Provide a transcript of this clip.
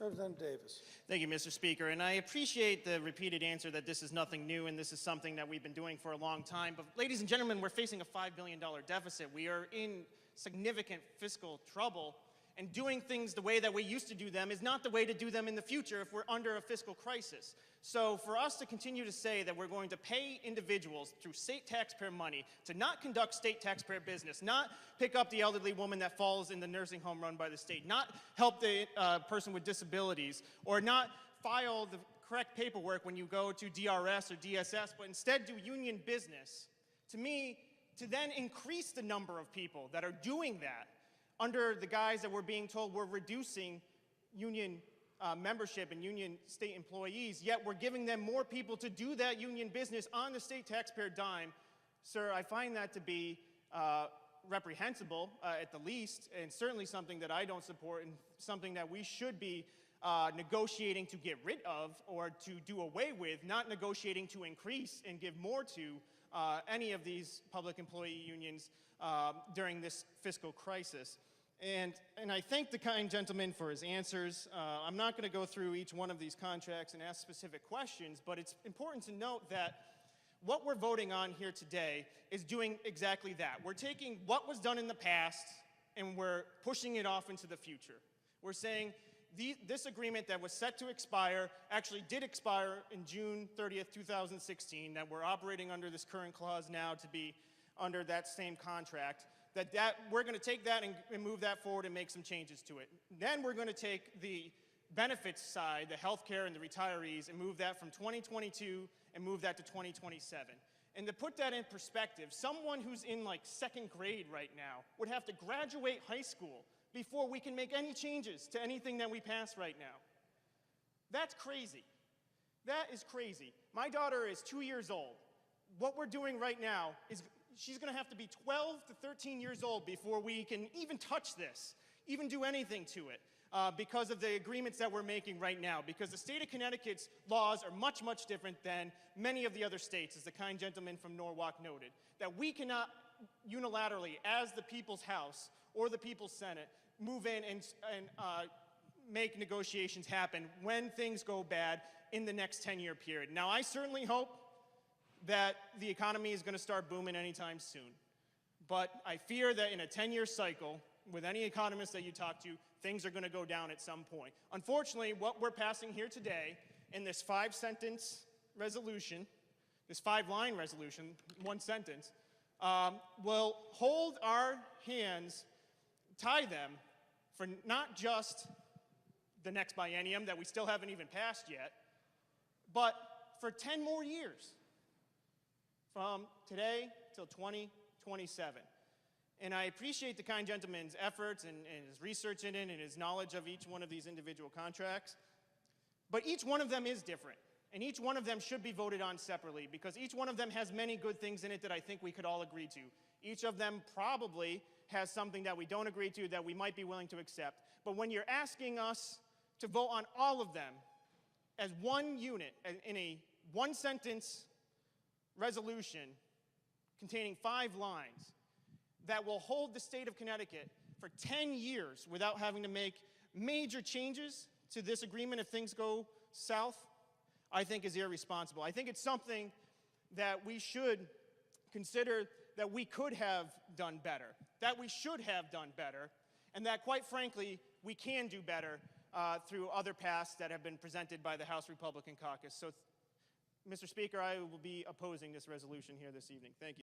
Representative Davis. Thank you, Mr. Speaker. And I appreciate the repeated answer that this is nothing new and this is something that we've been doing for a long time. But ladies and gentlemen, we're facing a $5 billion deficit. We are in significant fiscal trouble. And doing things the way that we used to do them is not the way to do them in the future if we're under a fiscal crisis. So for us to continue to say that we're going to pay individuals through state taxpayer money to not conduct state taxpayer business, not pick up the elderly woman that falls in the nursing home run by the state, not help the person with disabilities, or not file the correct paperwork when you go to DRS or DSS, but instead do union business, to me, to then increase the number of people that are doing that under the guise that we're being told we're reducing union membership and union state employees, yet we're giving them more people to do that union business on the state taxpayer dime. Sir, I find that to be reprehensible at the least, and certainly something that I don't support and something that we should be negotiating to get rid of or to do away with, not negotiating to increase and give more to any of these public employee unions during this fiscal crisis. And I thank the kind gentleman for his answers. I'm not going to go through each one of these contracts and ask specific questions, but it's important to note that what we're voting on here today is doing exactly that. We're taking what was done in the past and we're pushing it off into the future. We're saying this agreement that was set to expire actually did expire in June 30th, 2016, that we're operating under this current clause now to be under that same contract, that we're going to take that and move that forward and make some changes to it. Then we're going to take the benefits side, the health care and the retirees, and move that from 2022 and move that to 2027. And to put that in perspective, someone who's in like second grade right now would have to graduate high school before we can make any changes to anything that we pass right now. That's crazy. That is crazy. My daughter is 2 years old. What we're doing right now is she's going to have to be 12 to 13 years old before we can even touch this, even do anything to it, because of the agreements that we're making right now, because the state of Connecticut's laws are much, much different than many of the other states, as the kind gentleman from Norwalk noted, that we cannot unilaterally, as the People's House or the People's Senate, move in and make negotiations happen when things go bad in the next 10-year period. Now, I certainly hope that the economy is going to start booming anytime soon. But I fear that in a 10-year cycle, with any economist that you talk to, things are going to go down at some point. Unfortunately, what we're passing here today in this 5-sentence resolution, this 5-line resolution, 1 sentence, will hold our hands, tie them for not just the next biennium that we still haven't even passed yet, but for 10 more years. From today till 2027. And I appreciate the kind gentleman's efforts and his research in it and his knowledge of each one of these individual contracts. But each one of them is different. And each one of them should be voted on separately because each one of them has many good things in it that I think we could all agree to. Each of them probably has something that we don't agree to that we might be willing to accept. But when you're asking us to vote on all of them as one unit in a 1-sentence resolution containing 5 lines that will hold the state of Connecticut for 10 years without having to make major changes to this agreement if things go south, I think is irresponsible. I think it's something that we should consider that we could have done better, that we should have done better, and that quite frankly, we can do better through other paths that have been presented by the House Republican caucus. So Mr. Speaker, I will be opposing this resolution here this evening. Thank you.